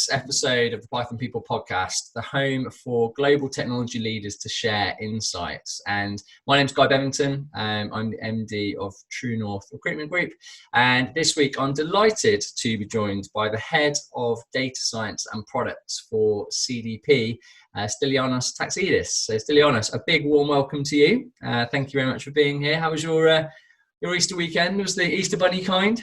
week's episode of the Python People podcast, the home for global technology leaders to share insights. And my name's Guy Bevington. I'm the MD of True North Recruitment Group. And this week, I'm delighted to be joined by the head of data science and products for CDP, Stylianos Taxidis. So Stylianos, a big warm welcome to you. Thank you very much for being here. How was your Easter weekend? Was the Easter bunny kind?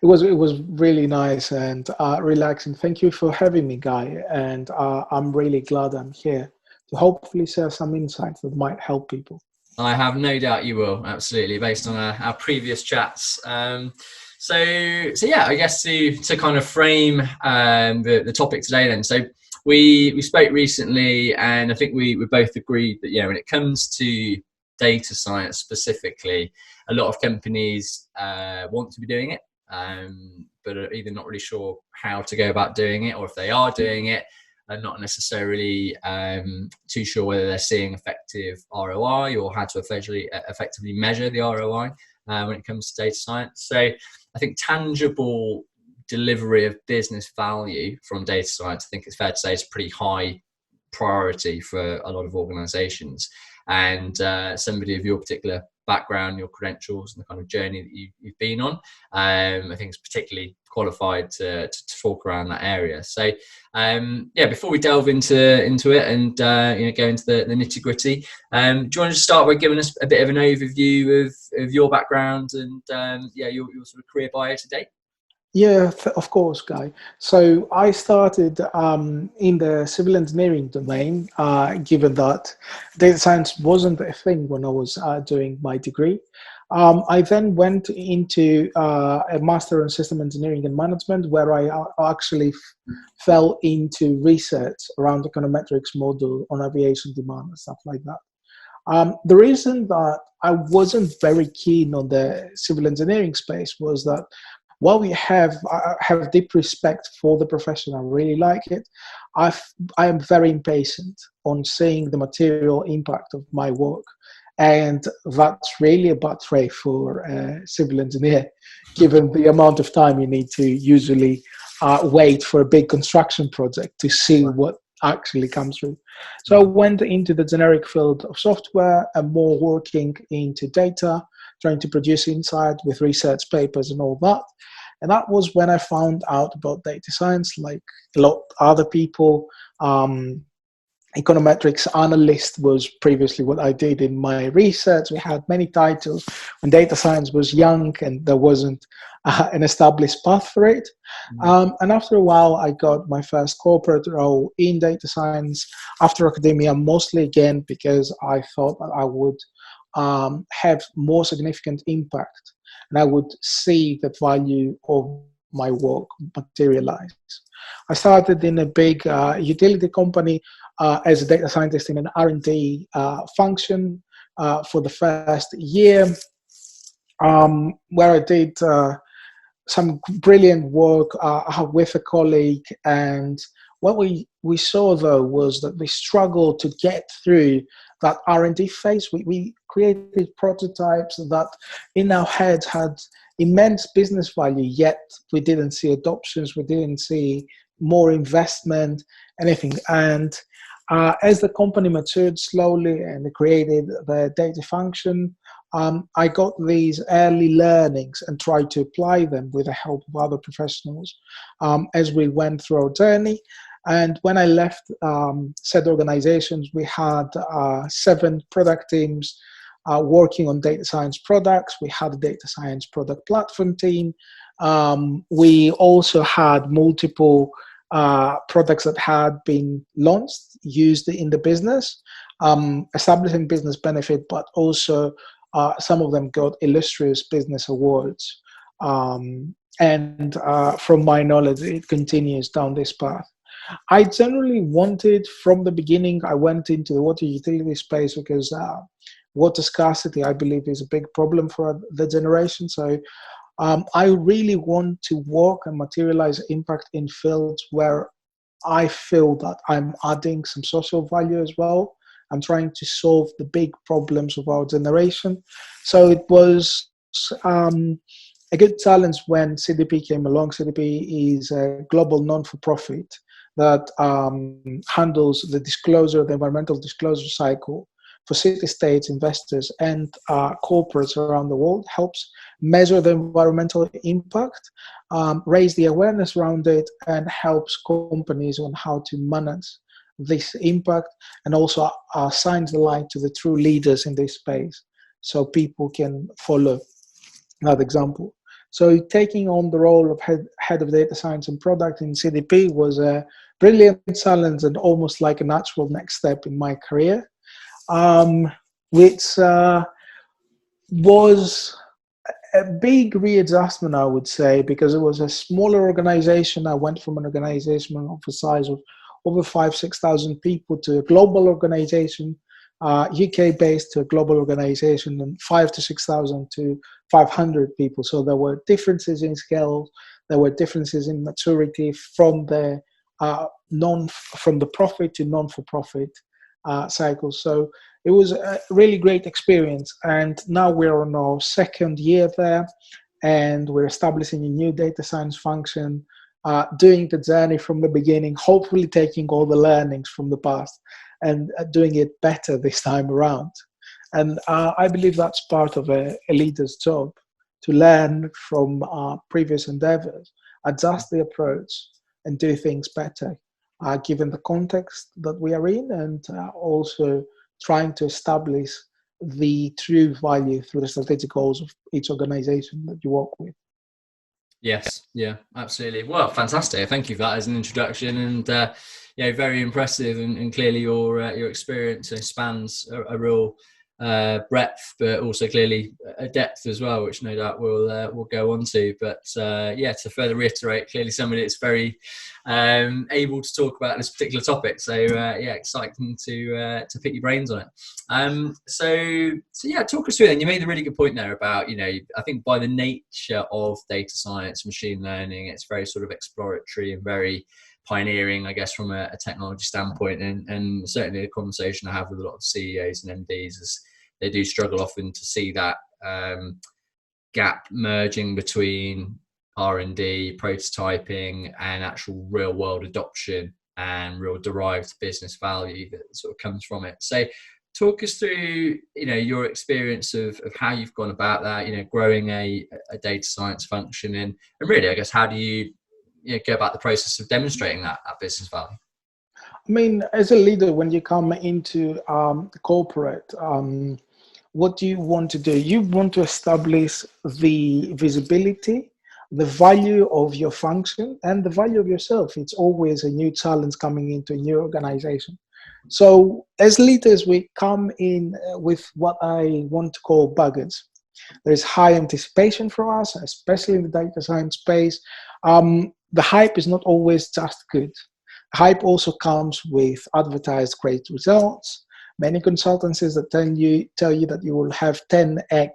It was really nice and relaxing. Thank you for having me, Guy. And I'm really glad I'm here to hopefully share some insights that might help people. I have no doubt you will, absolutely, based on our previous chats. So yeah, I guess to kind of frame the topic today then. So we spoke recently, and I think we both agreed that, when it comes to data science specifically, a lot of companies want to be doing it, but are either not really sure how to go about doing it, or if they are doing it, are not necessarily too sure whether they're seeing effective ROI or how to effectively measure the ROI when it comes to data science. So I think tangible delivery of business value from data science, I think it's fair to say, is a pretty high priority for a lot of organizations. And somebody of your particular background, your credentials, and the kind of journey that you've been on, I think it's particularly qualified to talk around that area. So before we delve into it and go into the nitty gritty, do you want to just start by giving us a bit of an overview of your background and your sort of career bio to date? Yeah, of course, Guy. So I started in the civil engineering domain, given that data science wasn't a thing when I was doing my degree. I then went into a master in system engineering and management, where I actually fell into research around econometrics model on aviation demand and stuff like that. The reason that I wasn't very keen on the civil engineering space was that while I have deep respect for the profession, I really like it, I am very impatient on seeing the material impact of my work. And that's really a bad trait for a civil engineer, given the amount of time you need to usually wait for a big construction project to see what actually comes through. So I went into the generic field of software and more working into data, trying to produce insight with research papers and all that. And that was when I found out about data science, like a lot of other people. Econometrics analyst was previously what I did in my research. We had many titles when data science was young and there wasn't an established path for it. And after a while, I got my first corporate role in data science after academia, mostly again because I thought that I would have more significant impact and I would see the value of my work materialize. I started in a big utility company as a data scientist in an R&D function for the first year, where I did some brilliant work with a colleague. And what we saw, though, was that we struggled to get through that R&D phase. We created prototypes that in our heads had immense business value, yet we didn't see adoptions, we didn't see more investment, anything. And as the company matured slowly and created the data function, I got these early learnings and tried to apply them with the help of other professionals as we went through our journey. And when I left said organizations, we had 7 product teams working on data science products. We had a data science product platform team. We also had multiple products that had been launched, used in the business, establishing business benefit, but also some of them got illustrious business awards. And from my knowledge, it continues down this path. I generally wanted, from the beginning, I went into the water utility space because water scarcity, I believe, is a big problem for the generation. So I really want to work and materialize impact in fields where I feel that I'm adding some social value as well. I'm trying to solve the big problems of our generation. So it was a good challenge when CDP came along. CDP is a global non-for-profit that handles the disclosure, the environmental disclosure cycle for city-states, investors, and corporates around the world, helps measure the environmental impact, raise the awareness around it, and helps companies on how to manage this impact, and also shines the light to the true leaders in this space so people can follow that example. So taking on the role of head of data science and product in CDP was a brilliant challenge and almost like a natural next step in my career, which was a big readjustment, I would say, because it was a smaller organization. I went from an organization of a size of over 5,000-6,000 people to a global organization, UK-based to a global organization, and 5,000 to 6,000 to 500 people. So there were differences in scale, there were differences in maturity from the from the profit to non-for-profit cycle. So it was a really great experience. And now we're on our second year there, and we're establishing a new data science function, doing the journey from the beginning, hopefully taking all the learnings from the past and doing it better this time around. And I believe that's part of a leader's job, to learn from previous endeavors, adjust the approach, and do things better, given the context that we are in, and also trying to establish the true value through the strategic goals of each organization that you work with. Yes, yeah, absolutely. Well, fantastic. Thank you for that as an introduction, and very impressive, and clearly your experience spans a real breadth, but also clearly a depth as well, which no doubt we'll go on to. But to further reiterate, clearly somebody that's very able to talk about this particular topic. So exciting to pick your brains on it. So talk us through then. You made a really good point there about, I think by the nature of data science, machine learning, it's very sort of exploratory and very pioneering, I guess, from a technology standpoint, and certainly a conversation I have with a lot of CEOs and MDs is they do struggle often to see that gap merging between R&D, prototyping, and actual real world adoption and real derived business value that sort of comes from it. So talk us through, your experience of how you've gone about that, growing a data science function, and really, I guess, how do you go about the process of demonstrating that business value? I mean, as a leader, when you come into the corporate, what do you want to do? You want to establish the visibility, the value of your function, and the value of yourself. It's always a new challenge coming into a new organization. So as leaders, we come in with what I want to call baggage. There's high anticipation for us, especially in the data science space. The hype is not always just good. Hype also comes with advertised great results. Many consultancies that tell you that you will have 10x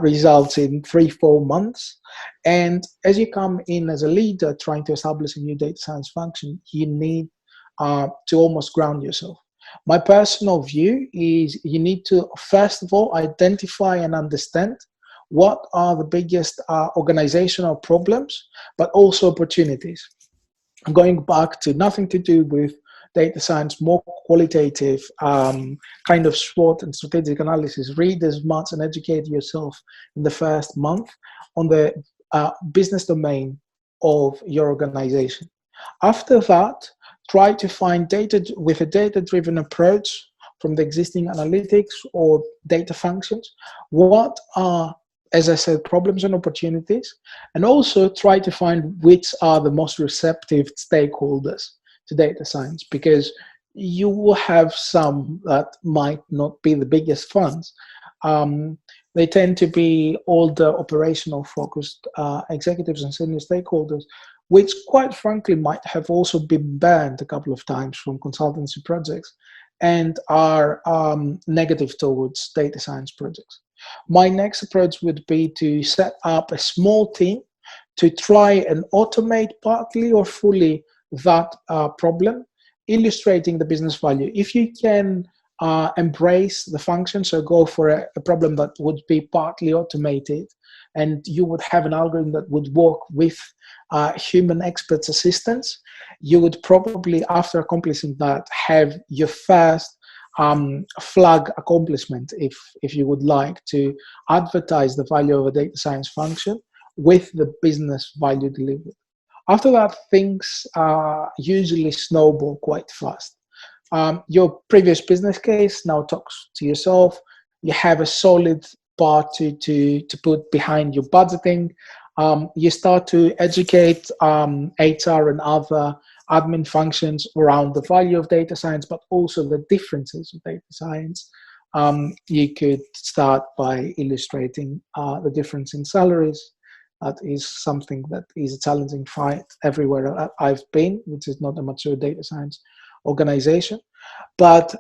results in 3-4 months. And as you come in as a leader trying to establish a new data science function, you need to almost ground yourself. My personal view is you need to, first of all, identify and understand what are the biggest organizational problems, but also opportunities. Going back to nothing to do with data science, more qualitative kind of SWOT and strategic analysis. Read as much and educate yourself in the first month on the business domain of your organization. After that, try to find data with a data-driven approach from the existing analytics or data functions. What are, as I said, problems and opportunities, and also try to find which are the most receptive stakeholders to data science, because you will have some that might not be the biggest fans. They tend to be older, operational focused executives and senior stakeholders, which quite frankly might have also been banned a couple of times from consultancy projects and are negative towards data science projects. My next approach would be to set up a small team to try and automate partly or fully that problem, illustrating the business value. If you can embrace the function. So go for a problem that would be partly automated, and you would have an algorithm that would work with human experts assistance. You would probably, after accomplishing that, have your first flag accomplishment, if you would like to advertise the value of a data science function with the business value delivered. After that, things usually snowball quite fast. Your previous business case now talks to yourself. You have a solid part to put behind your budgeting. You start to educate HR and other admin functions around the value of data science, but also the differences of data science. You could start by illustrating the difference in salaries. That is something that is a challenging fight everywhere I've been, which is not a mature data science organization. But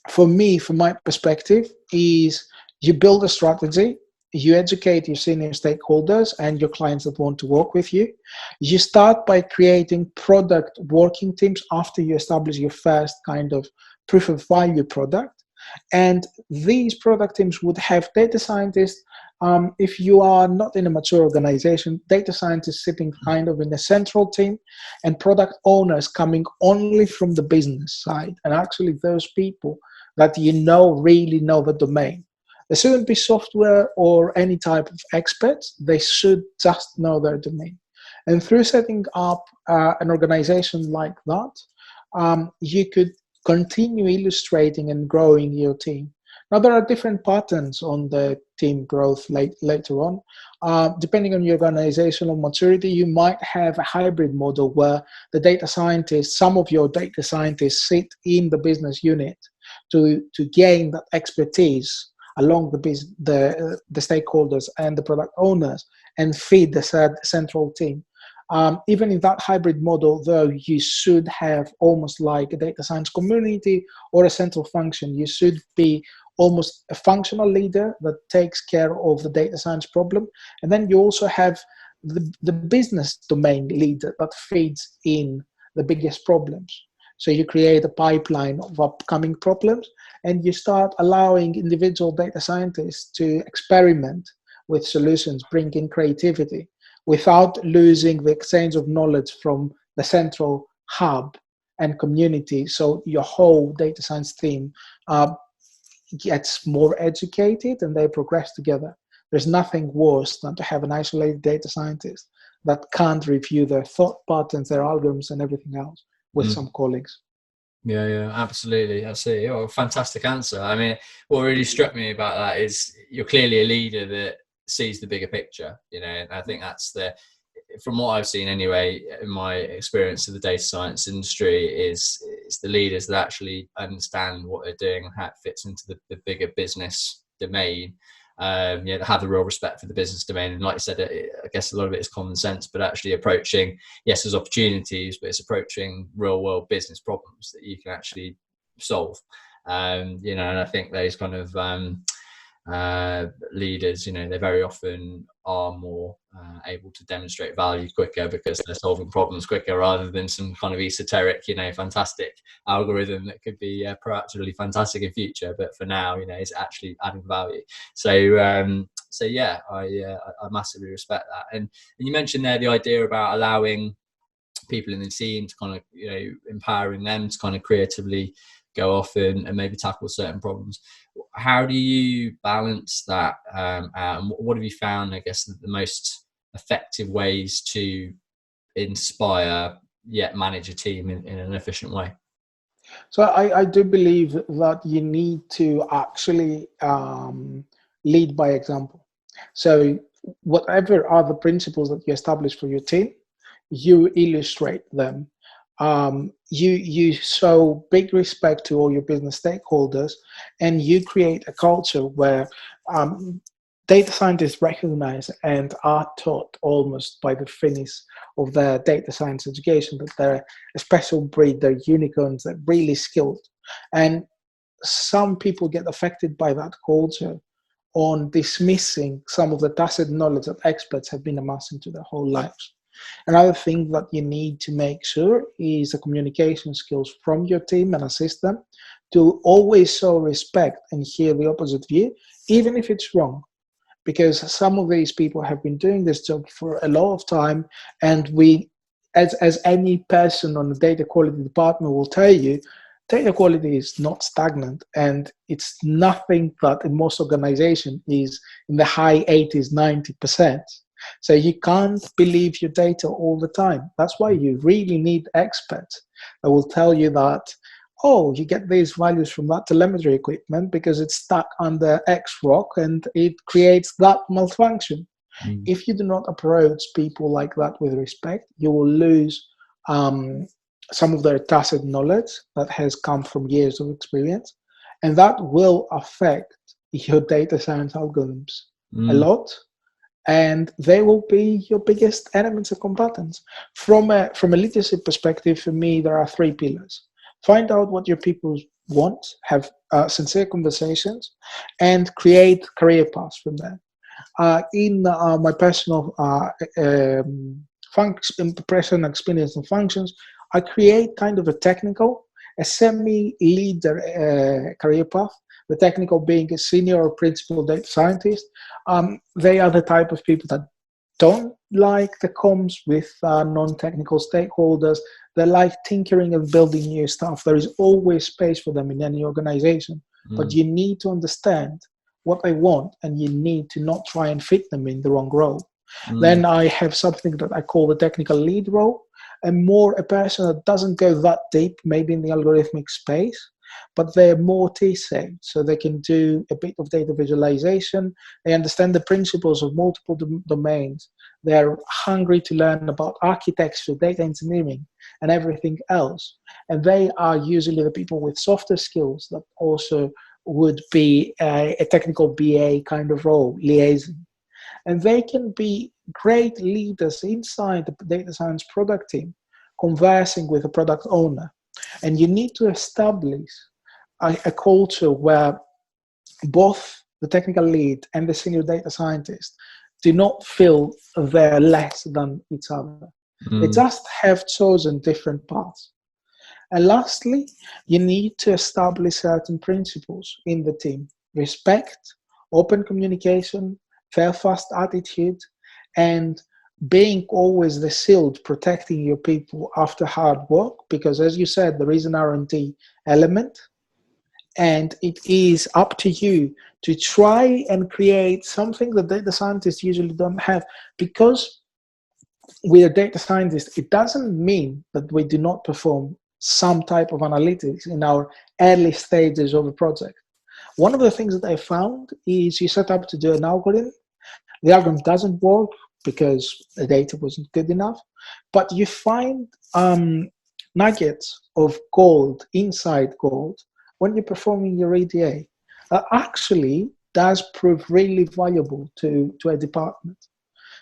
for me, from my perspective, is you build a strategy, you educate your senior stakeholders and your clients that want to work with you. You start by creating product working teams after you establish your first kind of proof of value product. And these product teams would have data scientists. If you are not in a mature organization, data scientists sitting kind of in a central team, and product owners coming only from the business side. And actually those people that really know the domain. They shouldn't be software or any type of experts. They should just know their domain. And through setting up an organization like that, you could continue illustrating and growing your team. Now, there are different patterns on the team growth later on. Depending on your organizational maturity, you might have a hybrid model where the data scientists, some of your data scientists sit in the business unit to gain that expertise along the stakeholders and the product owners and feed the central team. Even in that hybrid model, though, you should have almost like a data science community or a central function. You should be almost a functional leader that takes care of the data science problem. And then you also have the business domain leader that feeds in the biggest problems. So you create a pipeline of upcoming problems, and you start allowing individual data scientists to experiment with solutions, bring in creativity, without losing the exchange of knowledge from the central hub and community. So your whole data science team gets more educated and they progress together. There's nothing worse than to have an isolated data scientist that can't review their thought patterns, their algorithms, and everything else with some colleagues. Yeah, absolutely. Oh, fantastic answer. I mean, what really struck me about that is you're clearly a leader that sees the bigger picture, and I think that's from what I've seen anyway, in my experience of the data science industry, is the leaders that actually understand what they're doing and how it fits into the bigger business domain. That have the real respect for the business domain. And like I said, I guess a lot of it is common sense, but actually approaching, yes, there's opportunities, but it's approaching real world business problems that you can actually solve. And I think those kind of leaders, they very often are more able to demonstrate value quicker because they're solving problems quicker rather than some kind of esoteric, fantastic algorithm that could be proactively fantastic in future, but for now, it's actually adding value. So yeah, I massively respect that. And you mentioned there the idea about allowing people in the team to kind of, empowering them to kind of creatively go off and maybe tackle certain problems. How do you balance that? And what have you found, I guess, the most effective ways to inspire yet manage a team in an efficient way? So I do believe that you need to actually lead by example. So whatever are the principles that you establish for your team, you illustrate them. You show big respect to all your business stakeholders, and you create a culture where data scientists recognize and are taught almost by the finish of their data science education that they're a special breed, they're unicorns, they're really skilled. And some people get affected by that culture on dismissing some of the tacit knowledge that experts have been amassing to their whole lives. Another thing that you need to make sure is the communication skills from your team and assist them to always show respect and hear the opposite view, even if it's wrong. Because some of these people have been doing this job for a lot of time, and we, as any person on the data quality department will tell you, data quality is not stagnant, and it's nothing that in most organizations is in the high 80s, 90%. So you can't believe your data all the time. That's why you really need experts that will tell you that, oh, you get these values from that telemetry equipment because it's stuck under X rock and it creates that malfunction. If you do not approach people like that with respect, you will lose some of their tacit knowledge that has come from years of experience, and that will affect your data science algorithms a lot, and they will be your biggest enemies and combatants. From a leadership perspective, for me, there are three pillars. Find out what your people want, have sincere conversations, and create career paths from there. In my personal personal experience and functions, I create kind of a semi-leader career path. The technical being a senior or principal data scientist. They are the type of people that don't like the comms with non-technical stakeholders. They like tinkering and building new stuff. There is always space for them in any organization, but you need to understand what they want, and you need to not try and fit them in the wrong role. Then I have something that I call the technical lead role, and more a person that doesn't go that deep, maybe in the algorithmic space, but they're more T-shaped, so they can do a bit of data visualization. They understand the principles of multiple domains. They're hungry to learn about architecture, data engineering, and everything else. And they are usually the people with softer skills that also would be a technical BA kind of role, liaison. And they can be great leaders inside the data science product team, conversing with a product owner. And you need to establish a culture where both the technical lead and the senior data scientist do not feel they're less than each other. They just have chosen different paths. And lastly, you need to establish certain principles in the team: respect, open communication, fair, fast attitude, and being always the shield protecting your people after hard work. Because as you said, there is an R&D element, and it is up to you to try and create something that data scientists usually don't have. Because we are data scientists, it doesn't mean that we do not perform some type of analytics in our early stages of a project. One of the things that I found is you set up to do an algorithm. The algorithm doesn't work because the data wasn't good enough, but you find nuggets of gold inside gold when you're performing your EDA. That actually does prove really valuable to a department.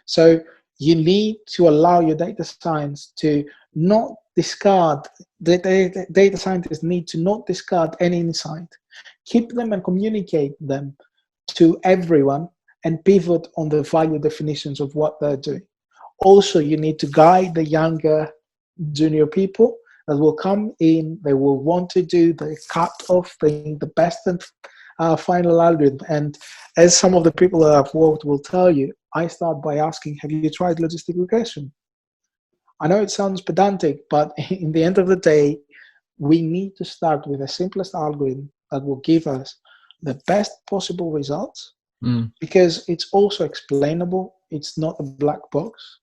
So you need to allow your data science to not discard, the data scientists need to not discard any insight. Keep them and communicate them to everyone, and pivot on the value definitions of what they're doing. Also, you need to guide the younger junior people that will come in, they will want to do the cut-off thing, the best and final algorithm. And as some of the people that I've worked will tell you, I start by asking, have you tried logistic regression? I know it sounds pedantic, but in the end of the day, we need to start with the simplest algorithm that will give us the best possible results, because it's also explainable. It's not a black box.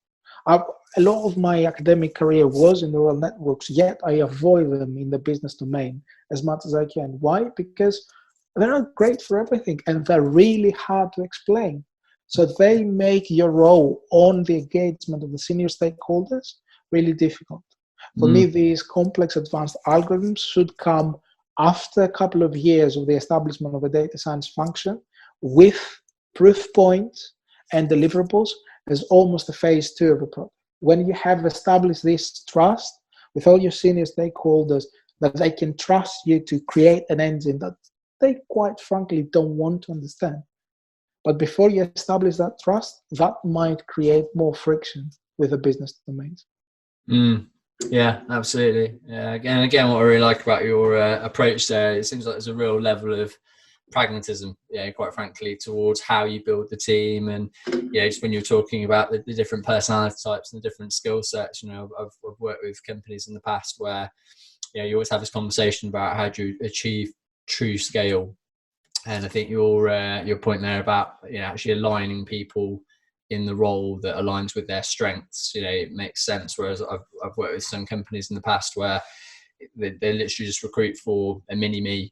A lot of my academic career was in neural networks, yet I avoid them in the business domain as much as I can. Why? Because they're not great for everything, and they're really hard to explain. So they make your role on the engagement of the senior stakeholders really difficult. For me, these complex advanced algorithms should come after a couple of years of the establishment of a data science function, with proof points and deliverables as almost a phase 2 of a product. When you have established this trust with all your senior stakeholders, that they can trust you to create an engine that they quite frankly don't want to understand. But before you establish that trust, that might create more friction with the business domains. Yeah, absolutely. Yeah, again, what I really like about your approach there, it seems like there's a real level of pragmatism, yeah, quite frankly, towards how you build the team. And yeah, just when you're talking about the different personality types and the different skill sets, I've worked with companies in the past where you always have this conversation about how do you achieve true scale. And I think your point there about actually aligning people in the role that aligns with their strengths, it makes sense. Whereas I've worked with some companies in the past where they literally just recruit for a mini me,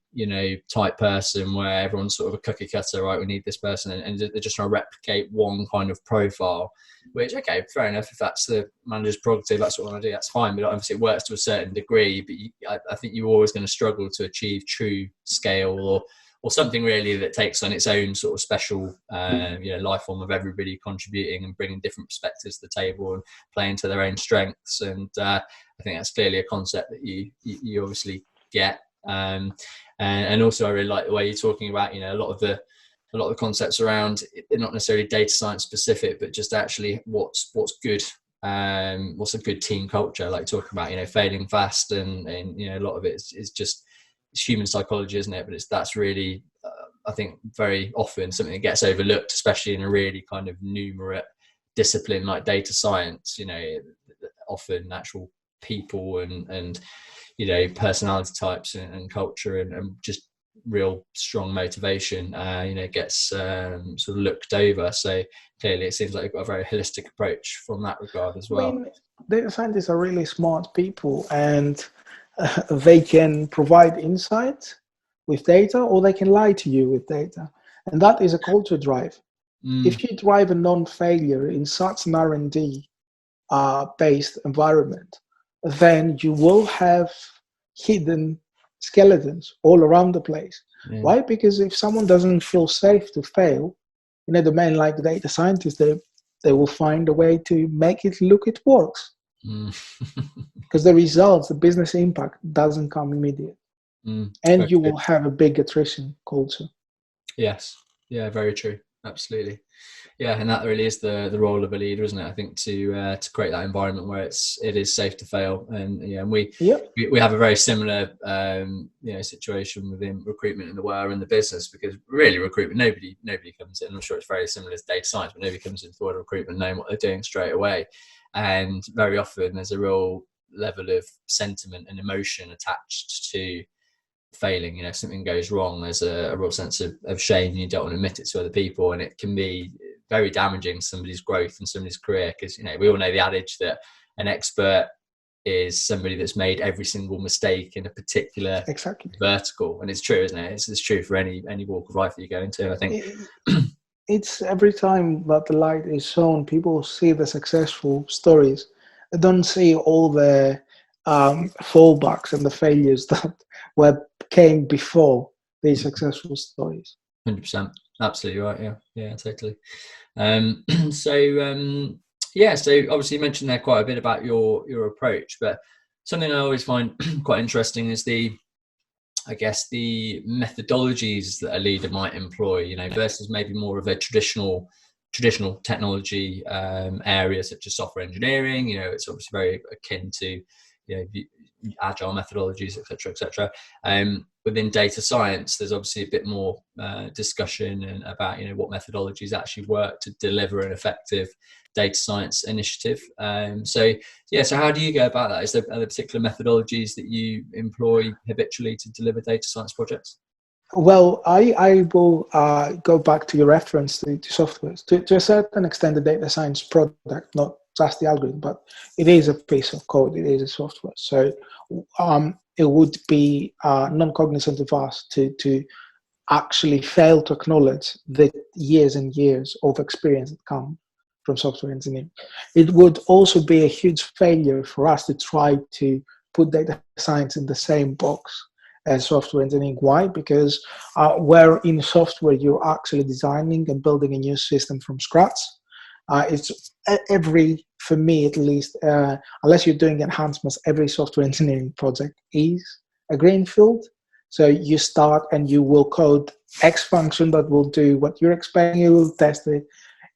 type person, where everyone's sort of a cookie cutter, right? We need this person, and they're just trying to replicate one kind of profile. Which, okay, fair enough. If that's the manager's prerogative, that's what I want to do. That's fine. But obviously, it works to a certain degree. But I think you're always going to struggle to achieve true scale or something really that takes on its own sort of special life form of everybody contributing and bringing different perspectives to the table and playing to their own strengths. And I think that's clearly a concept that you obviously get. And also I really like the way you're talking about a lot of the concepts around it, not necessarily data science specific, but just actually what's good. What's a good team culture, like talking about failing fast, and a lot of it is just human psychology, isn't it? But that's really I think very often something that gets overlooked, especially in a really kind of numerate discipline like data science. Often actual people and personality types and culture and just real strong motivation gets sort of looked over. So clearly it seems like you've got a very holistic approach from that regard as well. I mean, data scientists are really smart people, and they can provide insight with data, or they can lie to you with data, and that is a culture drive. If you drive a non-failure in such an R&D based environment, then you will have hidden skeletons all around the place. Yeah. Why? Because if someone doesn't feel safe to fail in a domain like data scientists, they will find a way to make it look it works. Because the results, the business impact doesn't come immediate. And you will have a big attrition culture. Yes. Yeah, very true. Absolutely. Yeah, and that really is the role of a leader, isn't it? I think to create that environment where it is safe to fail, and and we have a very similar situation within recruitment in the way in the business, because really recruitment, nobody comes in. I'm sure it's very similar to data science, but nobody comes into the world of recruitment knowing what they're doing straight away, and very often there's a real level of sentiment and emotion attached to failing. Something goes wrong, there's a real sense of shame, and you don't want to admit it to other people, and it can be very damaging to somebody's growth and somebody's career, because we all know the adage that an expert is somebody that's made every single mistake in a particular vertical, and it's true, isn't it? It's true for any walk of life that you go into. I think it's every time that the light is shown, people see the successful stories. They don't see all the fallbacks and the failures that came before these successful stories. 100%, absolutely right. Yeah, totally. So obviously you mentioned there quite a bit about your approach, but something I always find quite interesting is the methodologies that a leader might employ, versus maybe more of a traditional technology area such as software engineering. It's obviously very akin to agile methodologies, etc. Within data science, there's obviously a bit more discussion and about what methodologies actually work to deliver an effective data science initiative. So how do you go about that? Are there particular methodologies that you employ habitually to deliver data science projects? Well, I will go back to your reference to software. To a certain extent, the data science product, not just the algorithm, but it is a piece of code, it is a software. So it would be non-cognizant of us to actually fail to acknowledge the years and years of experience that come from software engineering. It would also be a huge failure for us to try to put data science in the same box as software engineering. Why? Because where in software you're actually designing and building a new system from scratch. It's for me at least, unless you're doing enhancements, every software engineering project is a greenfield. So you start and you will code X function that will do what you're expecting, you will test it.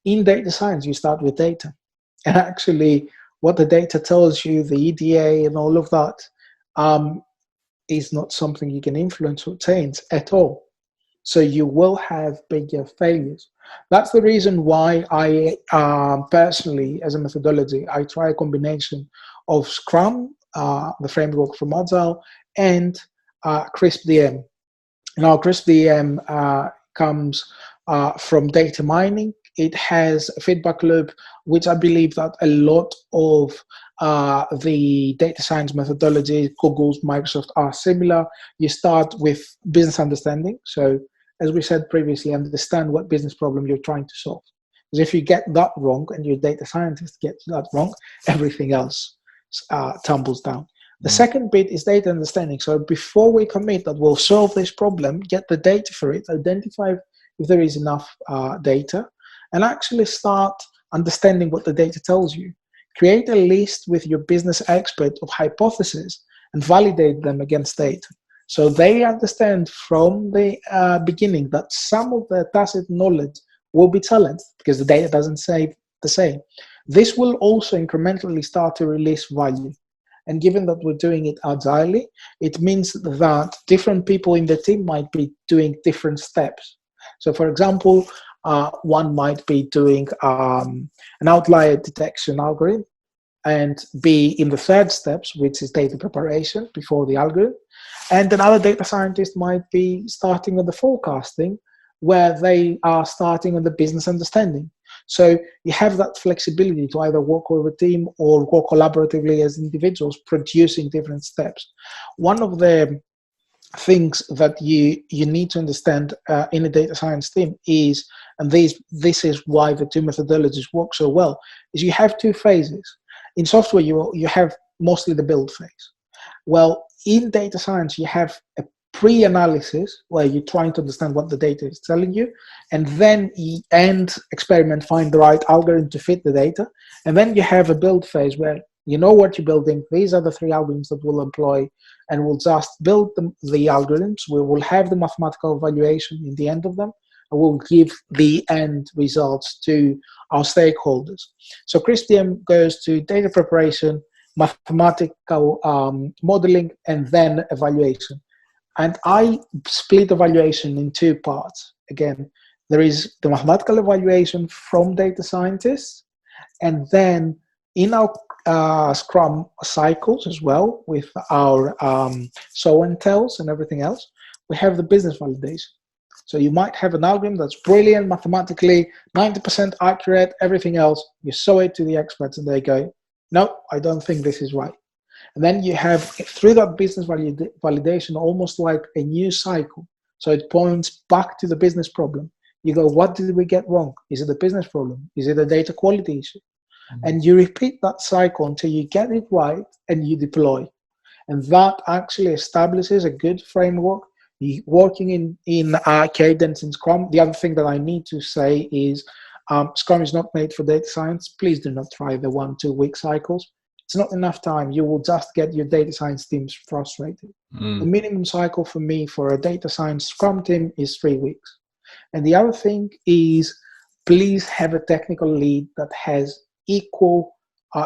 In data science, you start with data. And actually, what the data tells you, the EDA and all of that, is not something you can influence or change at all. So you will have bigger failures. That's the reason why I personally, as a methodology, I try a combination of Scrum, the framework from Agile, and CRISP-DM. Now, CRISP-DM comes from data mining. It has a feedback loop, which I believe that a lot of the data science methodology, Google's, Microsoft, are similar. You start with business understanding. So, as we said previously, understand what business problem you're trying to solve. Because if you get that wrong and your data scientist gets that wrong, everything else tumbles down. The second bit is data understanding. So before we commit that we'll solve this problem, get the data for it, identify if there is enough data, and actually start understanding what the data tells you. Create a list with your business expert of hypotheses and validate them against data. So they understand from the beginning that some of the tacit knowledge will be challenged because the data doesn't say the same. This will also incrementally start to release value. And given that we're doing it agilely, it means that different people in the team might be doing different steps. So for example, one might be doing an outlier detection algorithm and be in the third steps, which is data preparation before the algorithm. And another data scientist might be starting on the forecasting, where they are starting on the business understanding. So you have that flexibility to either work with a team or work collaboratively as individuals, producing different steps. One of the things that you need to understand in a data science team is, and this is why the two methodologies work so well, is you have two phases. In software, you have mostly the build phase. Well, in data science, you have a pre-analysis where you're trying to understand what the data is telling you, and then you end experiment, find the right algorithm to fit the data, and then you have a build phase where you know what you're building. These are the three algorithms that we'll employ, and we'll just build the algorithms. We will have the mathematical evaluation in the end of them, and we'll give the end results to our stakeholders. So CRISP-DM goes to data preparation, mathematical modeling, and then evaluation. And I split evaluation in two parts. Again, there is the mathematical evaluation from data scientists, and then in our Scrum cycles as well, with our show and tells and everything else, we have the business validation. So you might have an algorithm that's brilliant mathematically, 90% accurate, everything else, you show it to the experts and they go, no, I don't think this is right. And then you have, through that business validation, almost like a new cycle. So it points back to the business problem. You go, what did we get wrong? Is it a business problem? Is it a data quality issue? Mm-hmm. And you repeat that cycle until you get it right and you deploy. And that actually establishes a good framework. Working in Cadence and Scrum. The other thing that I need to say is Scrum is not made for data science. Please do not try the 1-2 week cycles. It's not enough time. You will just get your data science teams frustrated. The minimum cycle for me for a data science Scrum team is 3 weeks. And the other thing is, please have a technical lead that has equal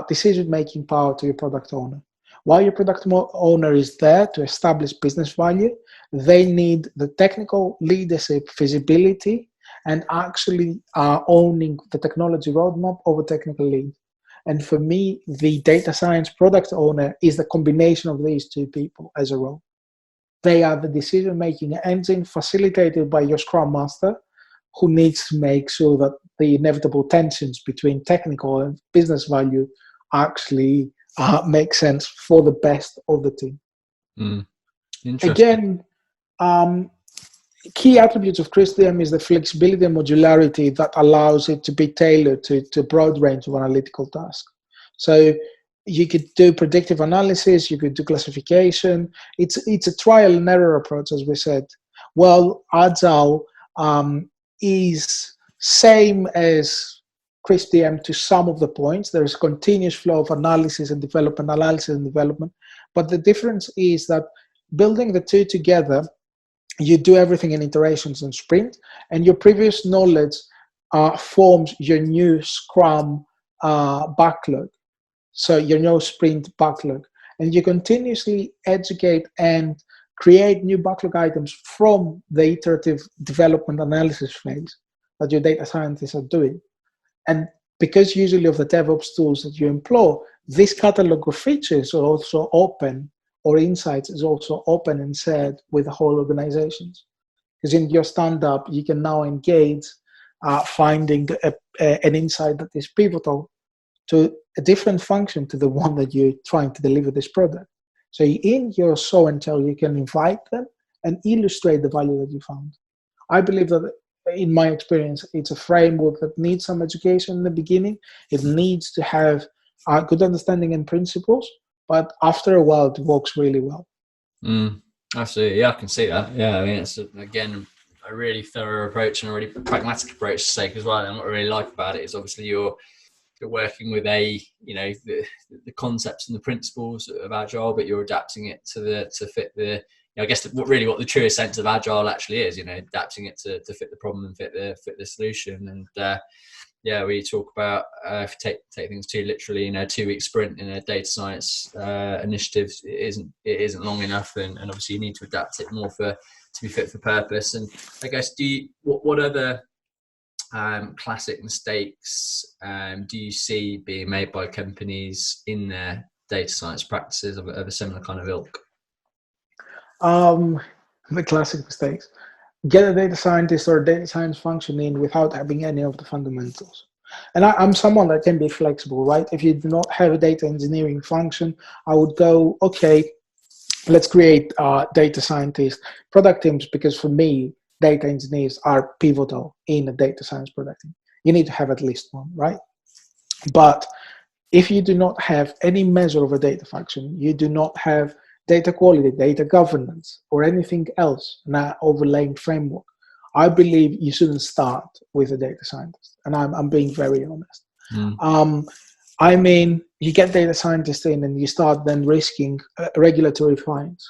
decision-making power to your product owner. While your product owner is there to establish business value, they need the technical leadership, visibility, and actually owning the technology roadmap over technical lead. And for me, the data science product owner is the combination of these two people as a role. They are the decision-making engine facilitated by your Scrum Master, who needs to make sure that the inevitable tensions between technical and business value actually make sense for the best of the team. Again, key attributes of CRISP-DM is the flexibility and modularity that allows it to be tailored to a broad range of analytical tasks. So you could do predictive analysis, you could do classification. It's a trial and error approach, as we said. Well, Agile is same as CRISP-DM to some of the points. There is a continuous flow of analysis and development, but the difference is that building the two together, you do everything in iterations and sprint, and your previous knowledge forms your new Scrum backlog. So you're no sprint backlog. And you continuously educate and create new backlog items from the iterative development analysis phase that your data scientists are doing. And because usually of the DevOps tools that you employ, this catalog of features are also open, or insights is also open and shared with the whole organizations. Because in your stand-up, you can now engage finding an insight that is pivotal to a different function to the one that you're trying to deliver this product. So in your show and tell, you can invite them and illustrate the value that you found. I believe that, in my experience, it's a framework that needs some education in the beginning. It needs to have a good understanding and principles, but after a while, it works really well. Absolutely, yeah, I can see that. Yeah, I mean, it's again a really thorough approach and a really pragmatic approach to take as well. And what I really like about it is obviously you're working with the concepts and the principles of agile, but you're adapting it to fit the, I guess what the truest sense of agile actually is, adapting it to fit the problem and fit the solution. And we talk about if you take things too literally, 2-week sprint in a data science initiative, it isn't long enough, and obviously you need to adapt it more to be fit for purpose. And I guess what other classic mistakes do you see being made by companies in their data science practices of a similar kind of ilk? The classic mistakes: get a data scientist or a data science function in without having any of the fundamentals. And I'm someone that can be flexible, right? If you do not have a data engineering function, I would go, okay, let's create data scientist product teams, because for me, data engineers are pivotal in a data science product team. You need to have at least one, right? But if you do not have any measure of a data function, you do not have data quality, data governance, or anything else, an overlaying framework, I believe you shouldn't start with a data scientist. And I'm being very honest. I mean, you get data scientists in and you start then risking regulatory fines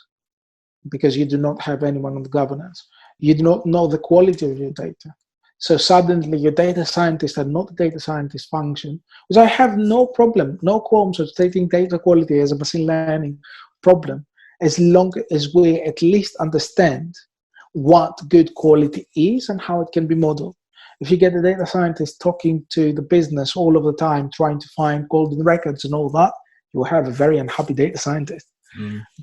because you do not have anyone on the governance. You do not know the quality of your data. So suddenly your data scientists are not the data scientist function, which I have no problem, no qualms of taking data quality as a machine learning problem, as long as we at least understand what good quality is and how it can be modeled. If you get a data scientist talking to the business all of the time, trying to find golden records and all that, you will have a very unhappy data scientist.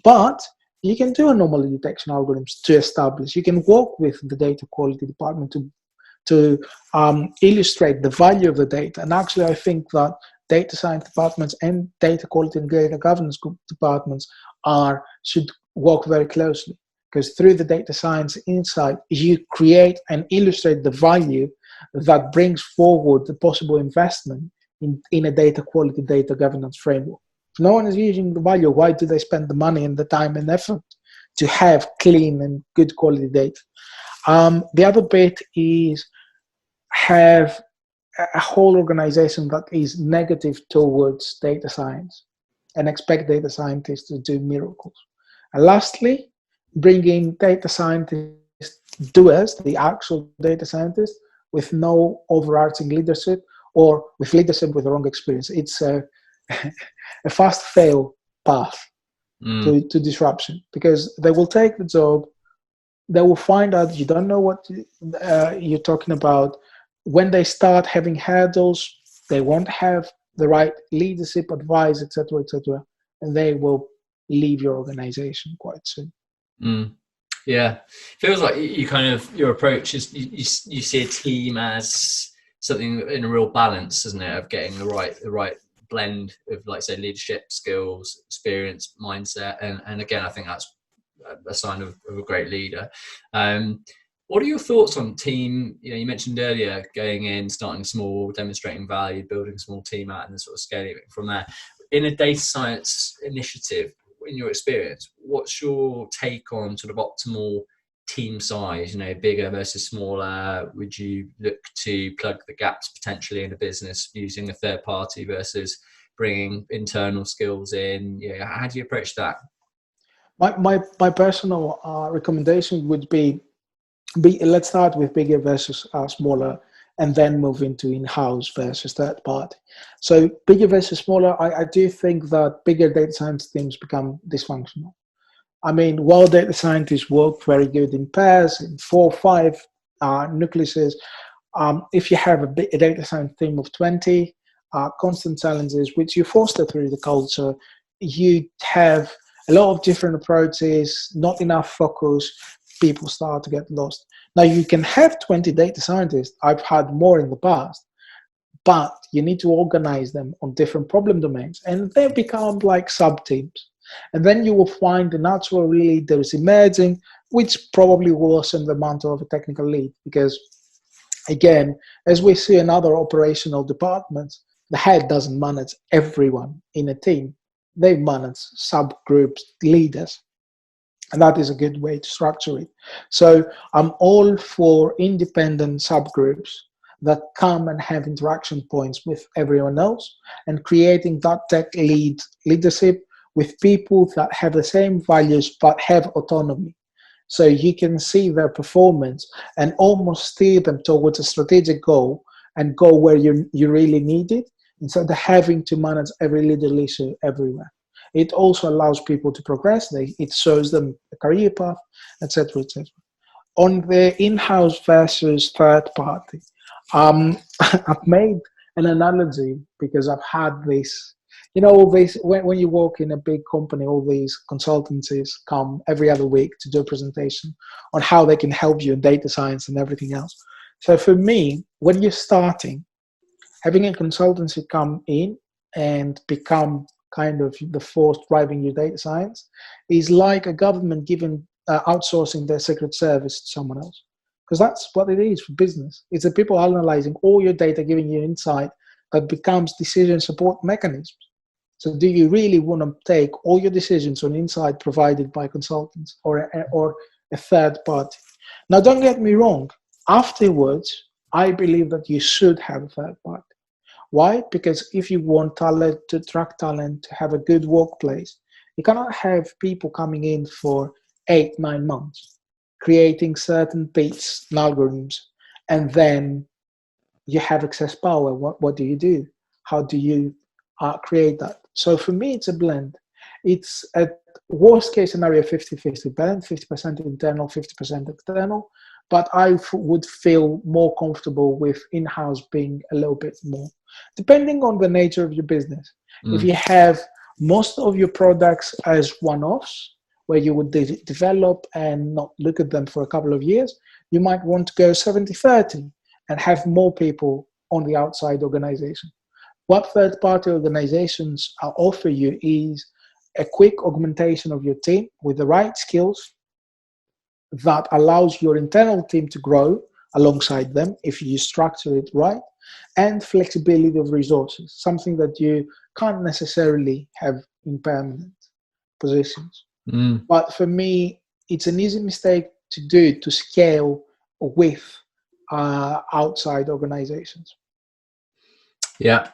But you can do anomaly detection algorithms to establish. You can work with the data quality department to illustrate the value of the data. And actually, I think that data science departments and data quality and data governance departments should work very closely, because through the data science insight, you create and illustrate the value that brings forward the possible investment in a data quality, data governance framework. If no one is using the value, why do they spend the money and the time and effort to have clean and good quality data? The other bit is have a whole organization that is negative towards data science and expect data scientists to do miracles. And lastly, bringing data scientists doers, the actual data scientists, with no overarching leadership, or with leadership with the wrong experience. It's a fast fail path to disruption, because they will take the job, they will find out you don't know what you're talking about. When they start having hurdles, they won't have the right leadership, advice, etc., and they will leave your organization quite soon. Yeah, feels like your approach is you see a team as something in a real balance, isn't it, of getting the right blend of, like, say, leadership skills, experience, mindset, and again, I think that's a sign of a great leader. What are your thoughts on team? You mentioned earlier going in, starting small, demonstrating value, building a small team out, and then sort of scaling it from there. In a data science initiative, in your experience, what's your take on sort of optimal team size? Bigger versus smaller? Would you look to plug the gaps potentially in a business using a third party versus bringing internal skills in? How do you approach that? My personal recommendation would be let's start with bigger versus smaller and then move into in-house versus third party. So bigger versus smaller, I do think that bigger data science teams become dysfunctional. I mean, while data scientists work very good in pairs, in 4 or 5 nucleuses, if you have a data science team of 20, constant challenges, which you foster through the culture, you have a lot of different approaches, not enough focus, people start to get lost. Now, you can have 20 data scientists. I've had more in the past, but you need to organize them on different problem domains, and they become like sub-teams. And then you will find the natural leader is emerging, which probably will assume the mantle of a technical lead, because again, as we see in other operational departments, the head doesn't manage everyone in a team. They manage subgroups, leaders. And that is a good way to structure it. So I'm all for independent subgroups that come and have interaction points with everyone else, and creating that tech leadership with people that have the same values but have autonomy. So you can see their performance and almost steer them towards a strategic goal and go where you really need it, instead of having to manage every little issue everywhere. It also allows people to progress. It shows them a career path, etc., etc. On the in-house versus third party, I've made an analogy because I've had this. All these, when you work in a big company, all these consultancies come every other week to do a presentation on how they can help you in data science and everything else. So for me, when you're starting, having a consultancy come in and become kind of the force driving your data science is like a government outsourcing their secret service to someone else. Because that's what it is for business. It's the people analyzing all your data, giving you insight that becomes decision support mechanisms. So do you really want to take all your decisions on insight provided by consultants or a third party? Now, don't get me wrong. Afterwards, I believe that you should have a third party. Why? Because if you want talent, to attract talent, to have a good workplace, you cannot have people coming in for 8-9 months, creating certain bits and algorithms, and then you have excess power. What do you do? How do you create that? So for me, it's a blend. It's a worst case scenario 50-50 blend, 50% internal, 50% external. But I would feel more comfortable with in-house being a little bit more, depending on the nature of your business. If you have most of your products as one-offs, where you would develop and not look at them for a couple of years, you might want to go 70-30 and have more people on the outside organization. What third-party organizations offer you is a quick augmentation of your team with the right skills that allows your internal team to grow alongside them if you structure it right, and flexibility of resources, something that you can't necessarily have in permanent positions. But for me, it's an easy mistake to do to scale with outside organizations. Yeah,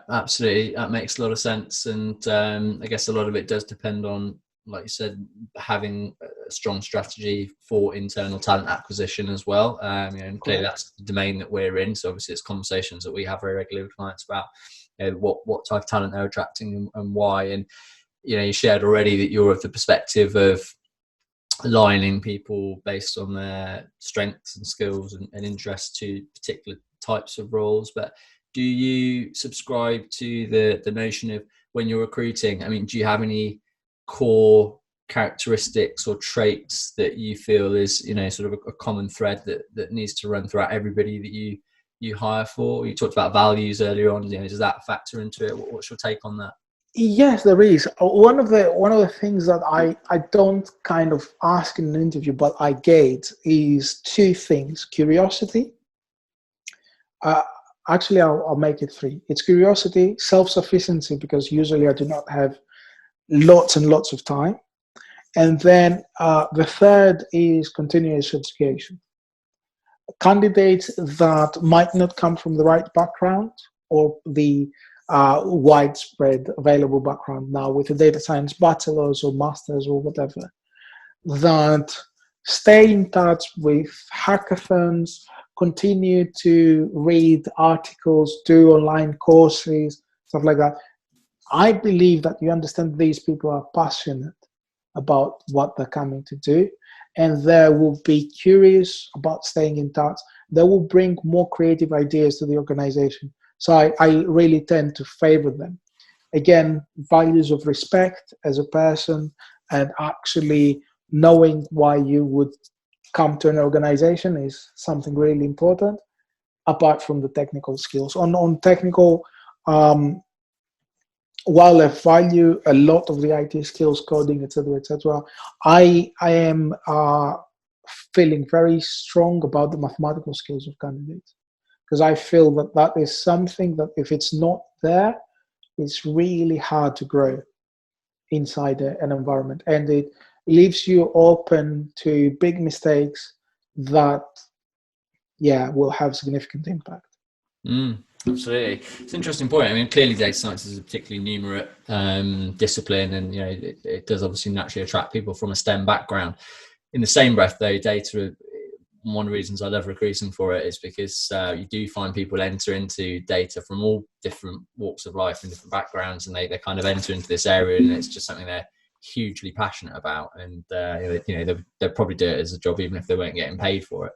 absolutely. That makes a lot of sense. And I guess a lot of it does depend on, like you said, having a strong strategy for internal talent acquisition as well. And clearly that's the domain that we're in. So obviously it's conversations that we have very regularly with clients about what type of talent they're attracting and why. And, you shared already that you're of the perspective of aligning people based on their strengths and skills and interests to particular types of roles. But do you subscribe to the notion of when you're recruiting? I mean, do you have any core characteristics or traits that you feel is, sort of a common thread that needs to run throughout everybody that you hire for? You talked about values earlier on. Does that factor into it? What's your take on that? Yes, there is. One of the things that I don't kind of ask in an interview, but I gauge is 2 things: curiosity. Actually, I'll make it 3. It's curiosity, self-sufficiency, because usually I do not have lots and lots of time. And then the third is continuous education. Candidates that might not come from the right background or the widespread available background now with a data science bachelor's or master's or whatever, that stay in touch with hackathons, continue to read articles, do online courses, stuff like that. I believe that you understand these people are passionate about what they're coming to do, and they will be curious about staying in touch. They will bring more creative ideas to the organization. So I really tend to favor them. Again, values of respect as a person, and actually knowing why you would come to an organization is something really important, apart from the technical skills. On technical, while I value a lot of the IT skills, coding, etc., I am feeling very strong about the mathematical skills of candidates, because I feel that that is something that if it's not there, it's really hard to grow inside an environment, and it leaves you open to big mistakes that, yeah, will have significant impact. Absolutely. It's an interesting point. I mean, clearly data science is a particularly numerate discipline, and it does obviously naturally attract people from a STEM background. In the same breath, though, data, one of the reasons I love recruiting for it is because you do find people enter into data from all different walks of life and different backgrounds, and they kind of enter into this area, and it's just something they're hugely passionate about, and they'll probably do it as a job even if they weren't getting paid for it.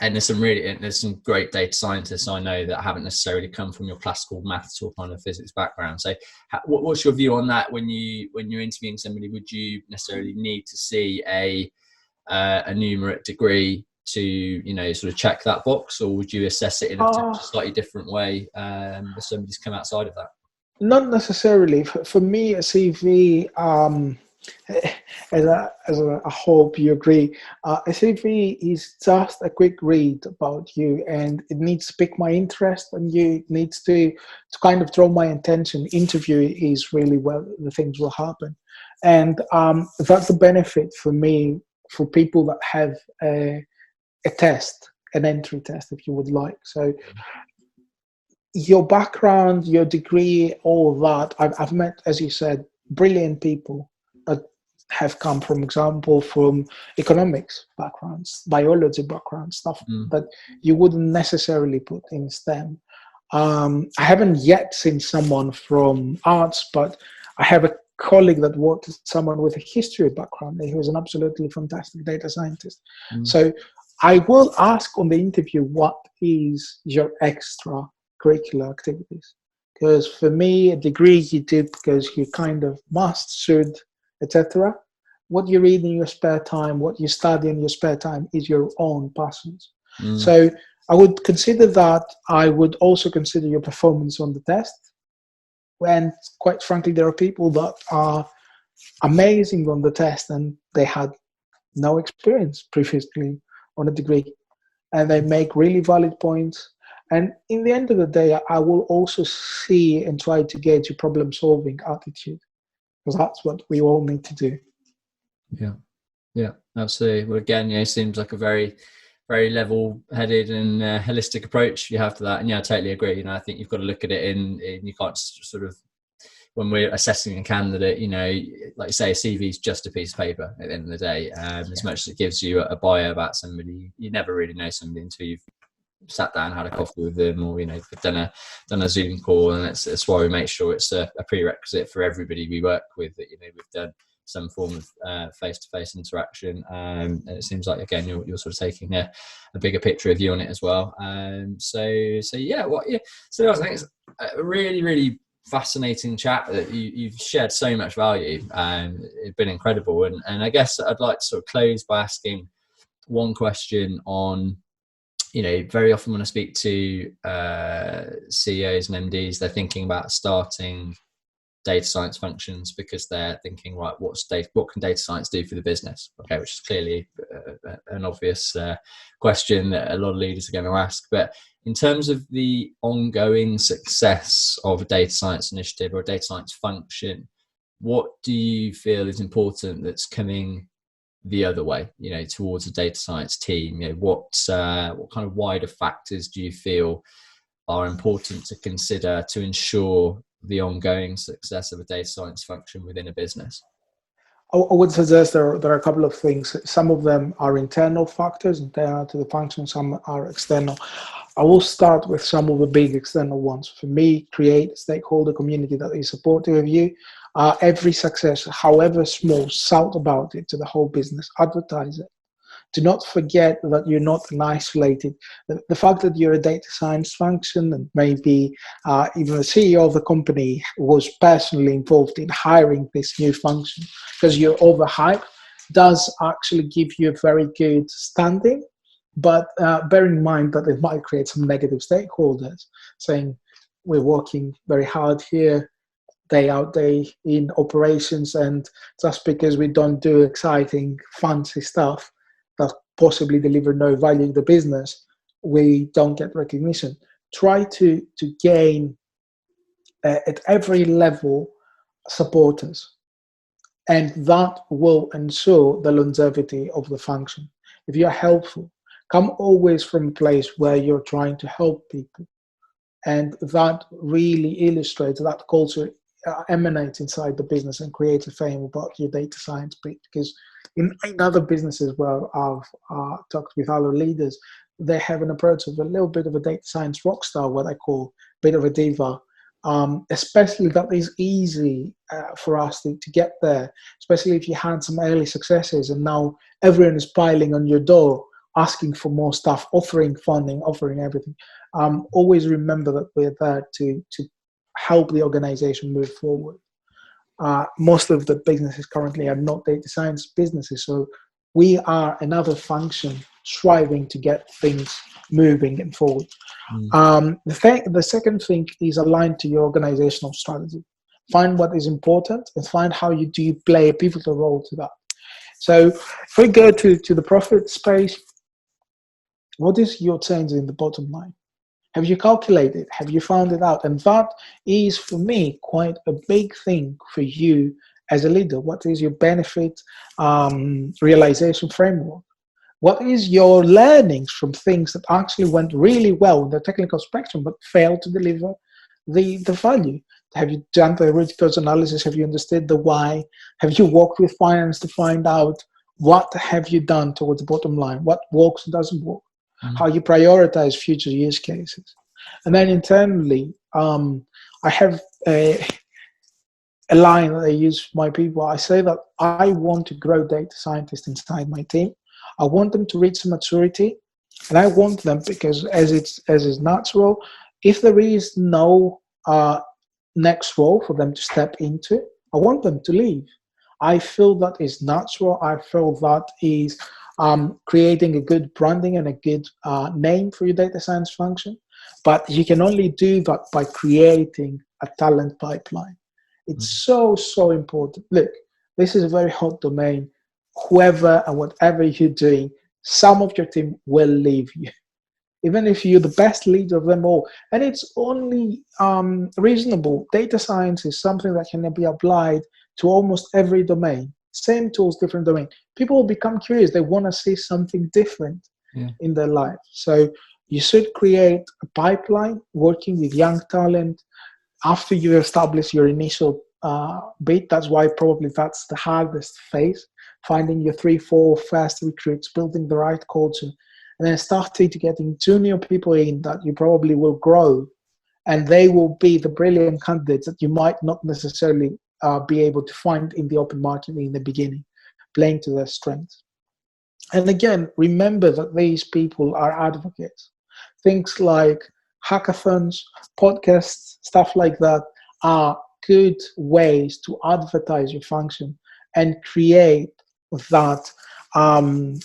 And there's some great data scientists I know that haven't necessarily come from your classical maths or kind of physics background. So what's your view on that? When you're interviewing somebody, would you necessarily need to see a numerate degree to sort of check that box, or would you assess it in a slightly different way if somebody's come outside of that? Not necessarily. For me, a CV, as I hope you agree, a CV is just a quick read about you, and it needs to pique my interest, and it needs to kind of draw my attention. Interview is really where the things will happen, and that's the benefit for me for people that have a test, an entry test, if you would like. So your background, your degree, all that. I've met, as you said, brilliant people that have come, from example, from economics backgrounds, biology backgrounds, stuff that you wouldn't necessarily put in STEM. I haven't yet seen someone from arts, but I have a colleague that worked with someone with a history background. He was an absolutely fantastic data scientist. So I will ask on the interview, what is your extra curricular activities? Because for me, a degree you do because you kind of must, should, etc. What you read in your spare time, what you study in your spare time is your own passions. So I would consider that. I would also consider your performance on the test. And quite frankly, there are people that are amazing on the test and they had no experience previously on a degree, and they make really valid points. And in the end of the day, I will also see and try to gauge your problem-solving attitude, because that's what we all need to do. Yeah, absolutely. Well, again, it seems like a very, very level-headed and holistic approach you have to that. And I totally agree. I think you've got to look at it in you can't sort of, when we're assessing a candidate, like you say, a CV is just a piece of paper at the end of the day. As much as it gives you a bio about somebody, you never really know somebody until you've sat down, had a coffee with them, or done a Zoom call. And that's why we make sure it's a prerequisite for everybody we work with, that we've done some form of face-to-face interaction. And it seems like, again, you're sort of taking a bigger picture of you on it as well. So I think it's a really, really fascinating chat that you've shared so much value, and it's been incredible. And I guess I'd like to sort of close by asking one question on, very often when I speak to CEOs and MDs, they're thinking about starting data science functions because they're thinking, right, what can data science do for the business? Okay, which is clearly an obvious question that a lot of leaders are going to ask. But in terms of the ongoing success of a data science initiative or a data science function, what do you feel is important that's coming the other way, towards a data science team? What kind of wider factors do you feel are important to consider to ensure the ongoing success of a data science function within a business? I would suggest there are a couple of things. Some of them are internal factors, internal to the function. Some are external. I will start with some of the big external ones. For me, create a stakeholder community that is supportive of you. Every success, however small, shout about it to the whole business. Advertise it. Do not forget that you're not an isolated. The fact that you're a data science function and maybe even the CEO of the company was personally involved in hiring this new function because you're overhyped does actually give you a very good standing. But bear in mind that it might create some negative stakeholders saying we're working very hard here, day out, day in operations, and just because we don't do exciting, fancy stuff that possibly deliver no value to the business, we don't get recognition. Try to gain at every level supporters, and that will ensure the longevity of the function. If you're helpful, come always from a place where you're trying to help people, and that really illustrates that culture emanates inside the business and creates a fame about your data science bit. Because in other businesses where I've talked with other leaders, they have an approach of a little bit of a data science rock star, what I call a bit of a diva. Especially that is easy for us to get there, especially if you had some early successes and now everyone is piling on your door, asking for more stuff, offering funding, offering everything. Always remember that we're there to help the organization move forward. Most of the businesses currently are not data science businesses, so we are another function striving to get things moving and forward. The second thing is aligned to your organizational strategy. Find what is important and find how you do play a pivotal role to that. So if we go to the profit space, what is your change in the bottom line? Have you calculated? Have you found it out? And that is, for me, quite a big thing for you as a leader. What is your benefit realization framework? What is your learnings from things that actually went really well in the technical spectrum but failed to deliver the value? Have you done the root cause analysis? Have you understood the why? Have you worked with finance to find out what have you done towards the bottom line? What works and doesn't work? How you prioritize future use cases. And then internally, I have a line that I use for my people. I say that I want to grow data scientists inside my team. I want them to reach some maturity, and I want them because as is natural, if there is no next role for them to step into, I want them to leave. I feel that is natural. I feel that is creating a good branding and a good name for your data science function. But you can only do that by creating a talent pipeline. It's so important. Look, this is a very hot domain. Whoever and whatever you're doing, some of your team will leave you, even if you're the best leader of them all. And it's only reasonable. Data science is something that can be applied to almost every domain. Same tools, different domain. People will become curious. They want to see something different in their life. So you should create a pipeline working with young talent after you establish your initial bit. That's why probably that's the hardest phase, finding your 3-4 first recruits, building the right culture, and then starting to getting junior people in that you probably will grow, and they will be the brilliant candidates that you might not necessarily be able to find in the open market in the beginning, playing to their strengths. And again, remember that these people are advocates. Things like hackathons, podcasts, stuff like that are good ways to advertise your function and create that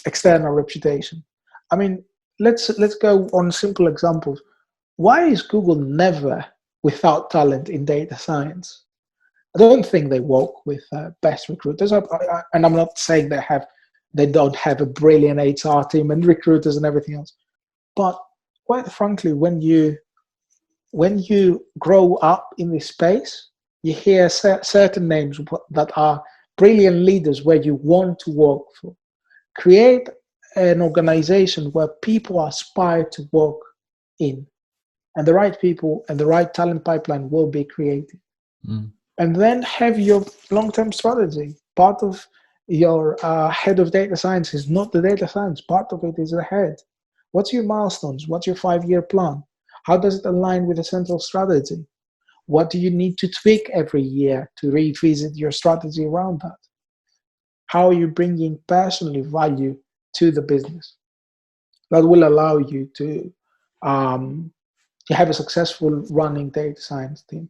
external reputation. I mean, let's go on simple examples. Why is Google never without talent in data science? I don't think they work with best recruiters, and I'm not saying they don't have a brilliant HR team and recruiters and everything else. But quite frankly, when you grow up in this space, you hear certain names that are brilliant leaders where you want to work for. Create an organization where people aspire to work in, and the right people and the right talent pipeline will be created. And then have your long-term strategy. Part of Your head of data science is not the data science. Part of it is the head. What's your milestones? What's your 5-year plan? How does it align with the central strategy? What do you need to tweak every year to revisit your strategy around that? How are you bringing personally value to the business? That will allow you to have a successful running data science team.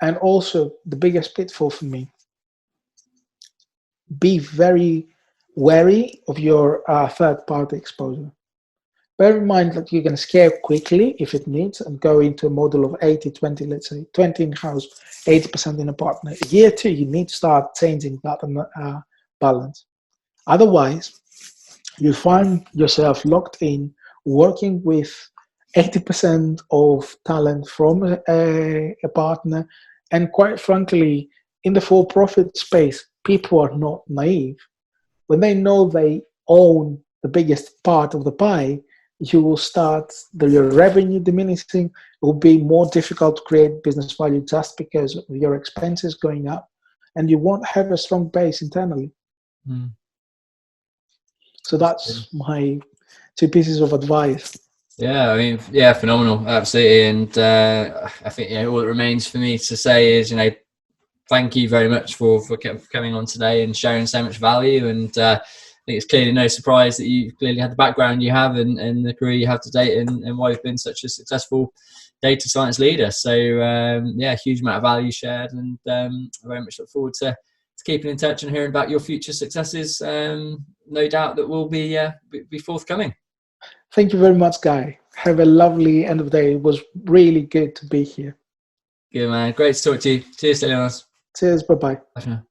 And also, the biggest pitfall for me, be very wary of your third-party exposure. Bear in mind that you can scale quickly if it needs and go into a model of 80-20, let's say 20 in-house, 80% in a partner. Year 2, you need to start changing that balance. Otherwise, you find yourself locked in working with 80% of talent from a partner. And quite frankly, in the for-profit space, people are not naive. When they know they own the biggest part of the pie, you will start your revenue diminishing. It will be more difficult to create business value just because of your expenses going up, and you won't have a strong base internally. Mm. So that's my 2 pieces of advice. Yeah, I mean, yeah, phenomenal, absolutely. And I think, all that remains for me to say is, thank you very much for coming on today and sharing so much value. And I think it's clearly no surprise that you clearly had the background you have and the career you have to date, and why you've been such a successful data science leader. So yeah, huge amount of value shared, and I very much look forward to keeping in touch and hearing about your future successes. No doubt that will be forthcoming. Thank you very much, Guy. Have a lovely end of the day. It was really good to be here. Good, man. Great to talk to you. Cheers, Stylianos. Cheers. Bye-bye. Bye for now.